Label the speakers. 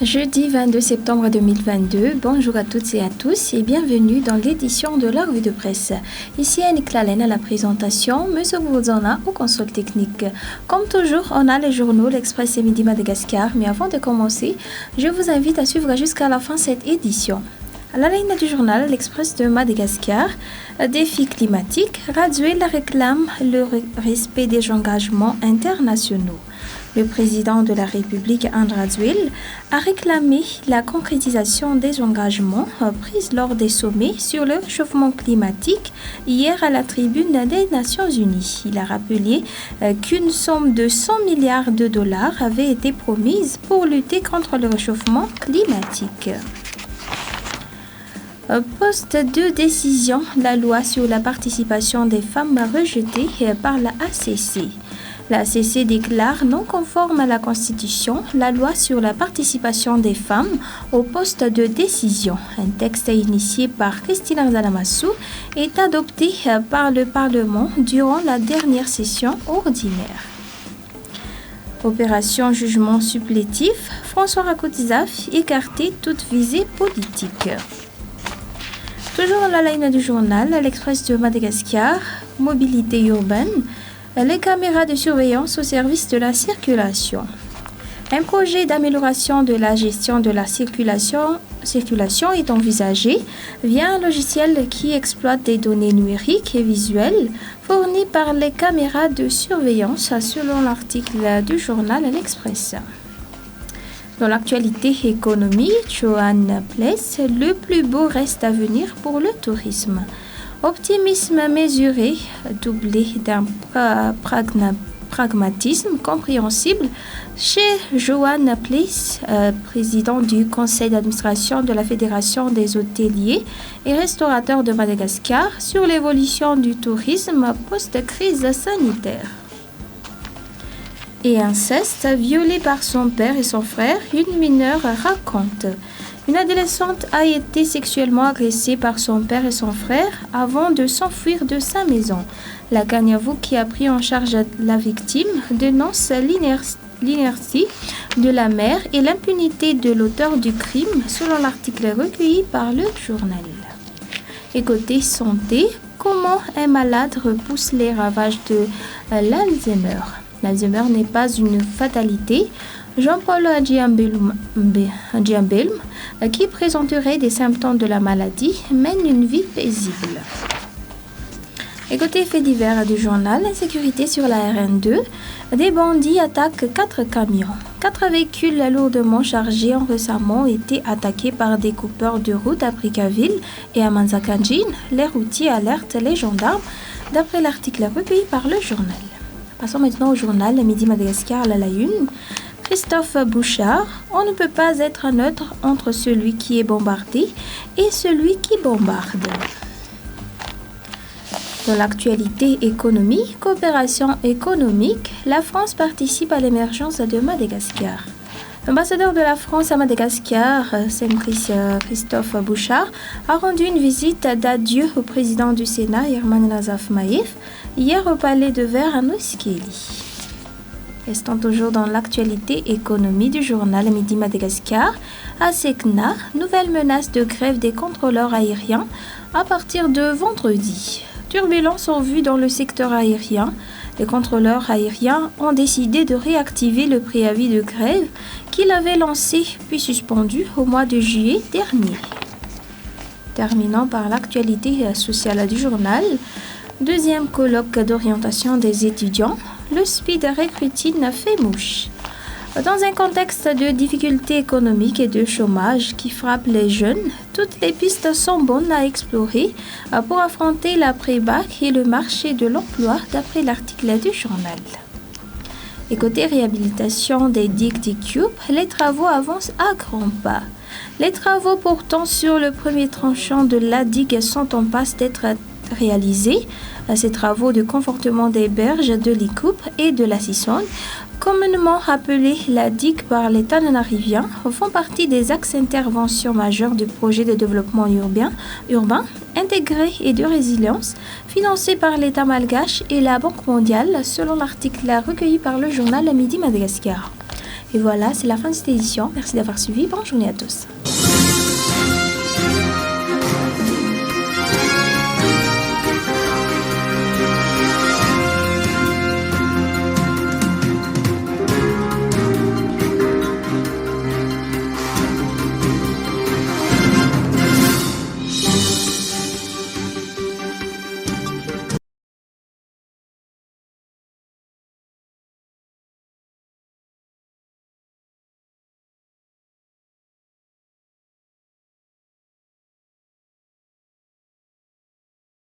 Speaker 1: Jeudi 22 septembre 2022, bonjour à toutes et à tous et bienvenue dans l'édition de la revue de presse. Ici Annick Lalène à la présentation, Monsieur Bourzana au console technique. Comme toujours, on a les journaux, l'Express et Midi Madagascar, mais avant de commencer, je vous invite à suivre jusqu'à la fin cette édition. À la ligne du journal, l'Express de Madagascar, défi climatique, Radziwiłł réclame le respect des engagements internationaux. Le président de la République, Andry Radziwiłł, a réclamé la concrétisation des engagements pris lors des sommets sur le réchauffement climatique hier à la tribune des Nations Unies. Il a rappelé qu'une somme de 100 milliards de dollars avait été promise pour lutter contre le réchauffement climatique. Poste de décision, la loi sur la participation des femmes rejetée par la ACC. La ACC déclare non conforme à la Constitution la loi sur la participation des femmes au poste de décision. Un texte initié par Christine Arzalamassou est adopté par le Parlement durant la dernière session ordinaire. Opération jugement supplétif, François Rakotizaf écarté toute visée politique. Toujours à la ligne du journal, l'Express de Madagascar, mobilité urbaine, les caméras de surveillance au service de la circulation. Un projet d'amélioration de la gestion de la circulation est envisagé via un logiciel qui exploite des données numériques et visuelles fournies par les caméras de surveillance selon l'article du journal L'Express. Dans l'actualité économique, Johan Place, le plus beau reste à venir pour le tourisme. Optimisme mesuré, doublé d'un pragmatisme compréhensible chez Johan Place, président du conseil d'administration de la Fédération des hôteliers et restaurateurs de Madagascar sur l'évolution du tourisme post-crise sanitaire. Et inceste, violée par son père et son frère, une mineure raconte. Une adolescente a été sexuellement agressée par son père et son frère avant de s'enfuir de sa maison. La Kagnavou, qui a pris en charge la victime, dénonce l'inertie de la mère et l'impunité de l'auteur du crime, selon l'article recueilli par le journal. Et côté santé, comment un malade repousse les ravages de l'Alzheimer? L'Alzheimer n'est pas une fatalité. Jean-Paul Djiambelm, qui présenterait des symptômes de la maladie, mène une vie paisible. Et côté fait divers du journal, insécurité sur la RN2, des bandits attaquent 4 camions. 4 véhicules lourdement chargés ont récemment été attaqués par des coupeurs de route à Brickaville et à Manzakanjin. Les routiers alertent les gendarmes, d'après l'article recueilli par le journal. Passons maintenant au journal Midi Madagascar à la une. Christophe Bouchard, on ne peut pas être neutre entre celui qui est bombardé et celui qui bombarde. Dans l'actualité économique, coopération économique, la France participe à l'émergence de Madagascar. L'ambassadeur de la France à Madagascar, Christophe Bouchard, a rendu une visite d'adieu au président du Sénat, Herman Nazaf Maïf, hier au Palais de Verre à Nouskeli. Restons toujours dans l'actualité économique du journal Midi Madagascar. À Sekna, nouvelle menace de grève des contrôleurs aériens à partir de vendredi. Turbulences en vue dans le secteur aérien. Les contrôleurs aériens ont décidé de réactiver le préavis de grève qu'ils avaient lancé puis suspendu au mois de juillet dernier. Terminant par l'actualité sociale du journal. Deuxième colloque d'orientation des étudiants, le speed recruiting fait mouche. Dans un contexte de difficultés économiques et de chômage qui frappe les jeunes, toutes les pistes sont bonnes à explorer pour affronter l'après-bac et le marché de l'emploi, d'après l'article du journal. Et côté réhabilitation des digues d'Iqube, les travaux avancent à grands pas. Les travaux portant sur le premier tranchant de la digue sont en passe d'être réalisés. Ces travaux de confortement des berges de l'Iqube et de la Sissonne, communément appelés la digue par l'État nanariviens, font partie des axes d'intervention majeurs du projet de développement urbain intégré et de résilience, financé par l'État malgache et la Banque mondiale, selon l'article recueilli par le journal Midi Madagascar. Et voilà, c'est la fin de cette édition. Merci d'avoir suivi. Bonne journée à tous.